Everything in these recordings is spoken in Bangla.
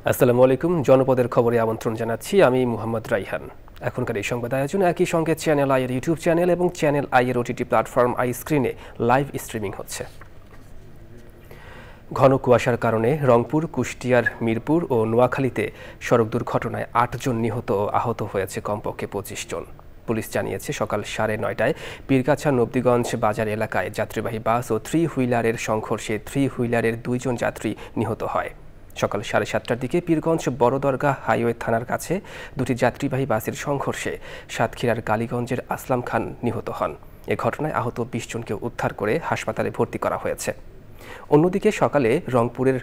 আসসালামু আলাইকুম। জনপদের খবরে আমন্ত্রণ জানাচ্ছি আমি মোহাম্মদ রাইহান। এখনকার এই সংবাদ আয়োজন একই সঙ্গে চ্যানেল আই এর ইউটিউব চ্যানেল এবং চ্যানেল আই এর ওটিটি প্ল্যাটফর্ম আই স্ক্রিনে লাইভ স্ট্রিমিং হচ্ছে। ঘন কুয়াশার কারণে রংপুর, কুষ্টিয়ার মিরপুর ও নোয়াখালীতে সড়ক দুর্ঘটনায় ৮ জন নিহত ও আহত হয়েছে কমপক্ষে ২৫ জন। পুলিশ জানিয়েছে সকাল ৯:৩০টায় পীরগাছা নবদিগঞ্জ বাজার এলাকায় যাত্রীবাহী বাস ও থ্রি হুইলারের সংঘর্ষে থ্রি হুইলারের ২ জন যাত্রী নিহত হয়। সকাল ৭:৩০টার দিকে পীরগঞ্জ বড়দরগাহ হাইওয়ে থানার কাছে দুটি যাত্রীবাহী বাসের সংঘর্ষে সাতক্ষীরার কালীগঞ্জের আসলাম খান নিহত হন। এ ঘটনায় আহত ২০ জনকে উদ্ধার করে হাসপাতালে ভর্তি করা হয়েছে। অন্যদিকে সকালে রংপুরের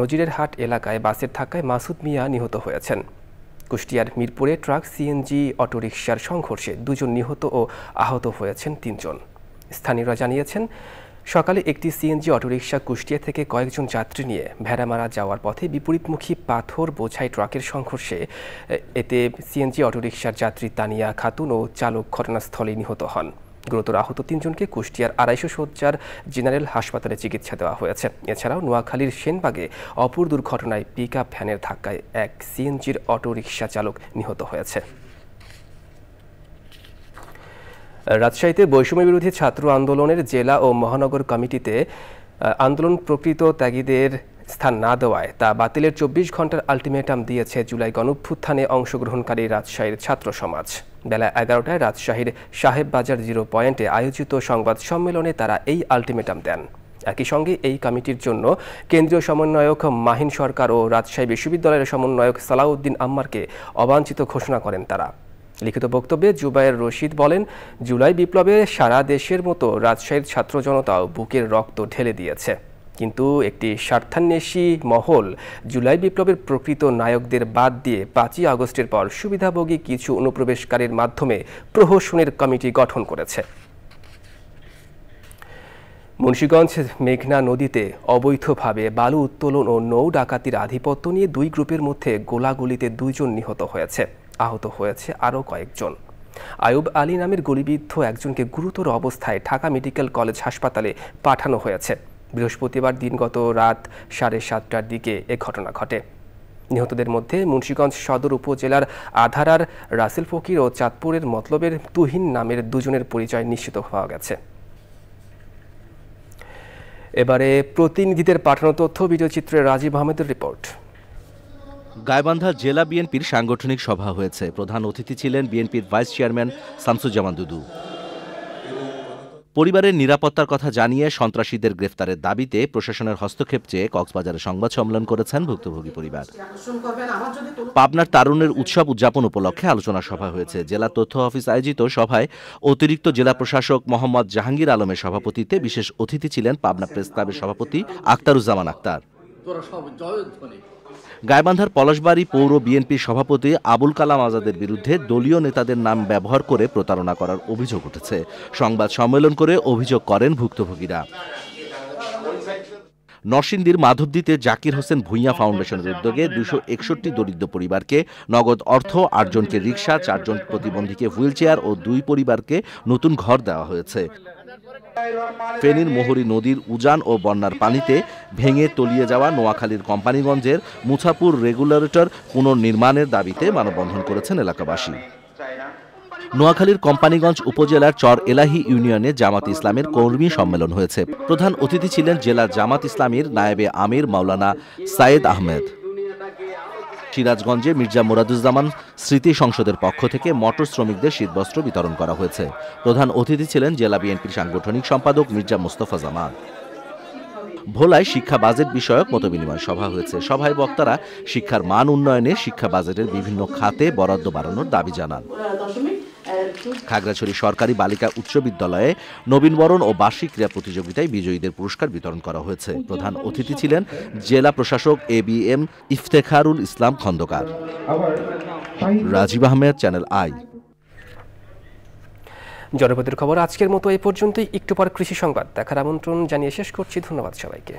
নজিরের হাট এলাকায় বাসের ধাক্কায় মাসুদ মিয়া নিহত হয়েছেন। কুষ্টিয়ার মিরপুরে ট্রাক সিএনজি অটোরিকশার সংঘর্ষে ২ জন নিহত ও আহত হয়েছেন ৩ জন। স্থানীয়রা জানিয়েছেন সকালে একটি সিএনজি অটোরিকশা কুষ্টিয়া থেকে কয়েকজন যাত্রী নিয়ে ভেড়ামারা যাওয়ার পথে বিপরীতমুখী পাথর বোঝাই ট্রাকের সংঘর্ষে এতে সিএনজি অটোরিকশার যাত্রী তানিয়া খাতুন ও চালক ঘটনাস্থলে নিহত হন। গুরুতর আহত ৩ জনকে কুষ্টিয়ার ২৫০ শয্যার জেনারেল হাসপাতালে চিকিৎসা দেওয়া হয়েছে। এছাড়াও নোয়াখালীর সেনবাগে অপর দুর্ঘটনায় পিকআপ ভ্যানের ধাক্কায় এক সিএনজির অটোরিকশা চালক নিহত হয়েছে। রাজশাহীতে বৈষম্য বিরোধী ছাত্র আন্দোলনের জেলা ও মহানগর কমিটিতে আন্দোলন প্রকৃত ত্যাগীদের স্থান না দেওয়ায় তা বাতিলের ২৪ ঘন্টার আলটিমেটাম দিয়েছে জুলাই গণঅভ্যুত্থানে অংশগ্রহণকারী রাজশাহীর ছাত্র সমাজ। বেলা ১১টায় রাজশাহীর সাহেববাজার 0 পয়েন্টে আয়োজিত সংবাদ সম্মেলনে তারা এই আলটিমেটাম দেন। একই সঙ্গে এই কমিটির জন্য কেন্দ্রীয় সমন্বয়ক মাহিন সরকার ও রাজশাহী বিশ্ববিদ্যালয়ের সমন্বয়ক সালাউদ্দিন আম্মারকে অবাঞ্ছিত ঘোষণা করেন তারা। লিখিত বক্তব্যে জুবায়ের রশিদ বলেন, জুলাই বিপ্লবে সারা দেশের মতো রাজশাহীর ছাত্র জনতাও বুকের রক্ত ঢেলে দিয়েছে, কিন্তু একটি স্বার্থান্বেষী মহল জুলাই বিপ্লবের প্রকৃত নায়কদের বাদ দিয়ে ৫ই আগস্টের পর সুবিধাভোগী কিছু অনুপ্রবেশকারীর মাধ্যমে প্রহসনের কমিটি গঠন করেছে। মুন্সিগঞ্জ মেঘনা নদীতে অবৈধভাবে বালু উত্তোলন ও নৌ ডাকাতির আধিপত্য নিয়ে ২ গ্রুপের মধ্যে গোলাগুলিতে ২ জন নিহত হয়েছে, আহত হয়েছে আরও কয়েকজন। আয়ুব আলী নামের গুলিবিদ্ধ একজনকে গুরুতর অবস্থায় ঢাকা মেডিকেল কলেজ হাসপাতালে পাঠানো হয়েছে। বৃহস্পতিবার দিনগত রাত ৭:৩০টার দিকে এ ঘটনা ঘটে। নিহতদের মধ্যে মুন্সিগঞ্জ সদর উপজেলার আধারার রাসেল ফকির ও চাঁদপুরের মতলবের তুহিন নামের ২ জনের পরিচয় নিশ্চিত হওয়া গেছে। এবারে প্রতিনিধিদের পাঠানো তথ্য ভিডিওচিত্রে রাজীব আহমেদের রিপোর্ট। গাইবান্ধা জেলা বিএনপির সাংগঠনিক সভা হয়েছে। প্রধান অতিথি ছিলেন বিএনপির ভাইস চেয়ারম্যান শামসুজ্জামান দুদু। পরিবারের নিরাপত্তার কথা জানিয়ে সন্ত্রাসীদের গ্রেফতারের দাবিতে প্রশাসনের হস্তক্ষেপ চেয়ে কক্সবাজারে সংবাদ সম্মেলন করেছেন ভুক্তভোগী পরিবার। পাবনার তারুণের উৎসব উদযাপন উপলক্ষে আলোচনা সভা হয়েছে। জেলা তথ্য অফিস আয়োজিত সভায় অতিরিক্ত জেলা প্রশাসক মোহাম্মদ জাহাঙ্গীর আলমের সভাপতিত্বে বিশেষ অতিথি ছিলেন পাবনা প্রেস ক্লাবের সভাপতি আখতারুজ্জামান আক্তার। গাইবান্ধার পলাশবাড়ী পৌর বিএনপির সভাপতি আবুল কালাম আজাদের বিরুদ্ধে দলীয় নেতাদের নাম ব্যবহার করে প্রতারণা করার অভিযোগ উঠেছে। সংবাদ সম্মেলন করে অভিযোগ করেন ভুক্তভোগীরা। নরসিংদীর মাধবদীতে জাকির হোসেন ভূঁইয়া ফাউন্ডেশনের উদ্যোগে ২৬১ দরিদ্র পরিবারকে নগদ অর্থ, ৮ জনকে রিকশা, ৪ জন প্রতিবন্ধীকে হুইলচেয়ার ও ২ পরিবারকে নতুন ঘর দেওয়া হয়েছে। ফেনীর মোহরী নদীর উজান ও বন্যার পানিতে ভেঙে তলিয়ে যাওয়া নোয়াখালীর কোম্পানিগঞ্জের মুছাপুর রেগুলেটর পুনর্নির্মাণের দাবিতে মানববন্ধন করেছেন এলাকাবাসী। নোয়াখালীর কোম্পানিগঞ্জ উপজেলার চর এলাহি ইউনিয়নে জামাত ইসলামের কর্মী সম্মেলন হয়েছে। প্রধান অতিথি ছিলেন জেলা জামাত ইসলামীর নায়েবে আমির মাওলানা সায়েদ আহমেদ। সিরাজগঞ্জে মির্জা মুরাদুজ্জামান স্মৃতি সংসদের পক্ষ থেকে মোটর শ্রমিকদের শীতবস্ত্র বিতরণ করা হয়েছে। প্রধান অতিথি ছিলেন জেলা বিএনপির সাংগঠনিক সম্পাদক মির্জা মোস্তফা জামান। ভোলায় শিক্ষা বাজেট বিষয়ক মতবিনিময় সভা হয়েছে। সভায় বক্তারা শিক্ষার মান উন্নয়নে শিক্ষা বাজেটের বিভিন্ন খাতে বরাদ্দ বাড়ানোর দাবি জানান। খাগড়াছড়ি সরকারি বালিকা উচ্চ বিদ্যালয়ে নবীনবরণ ও বার্ষিক ক্রীড়া প্রতিযোগিতায় বিজয়ীদের পুরস্কার বিতরণ করা হয়েছে। প্রধান অতিথি ছিলেন জেলা প্রশাসক ABM Iftekharul Islam Khandakar. Rajib Ahmed, Channel I. জনপদের খবর আজকের মতো এই পর্যন্তই। একটু পর কৃষি সংবাদ দেখার আমন্ত্রণ জানিয়ে শেষ করছি। ধন্যবাদ সবাইকে।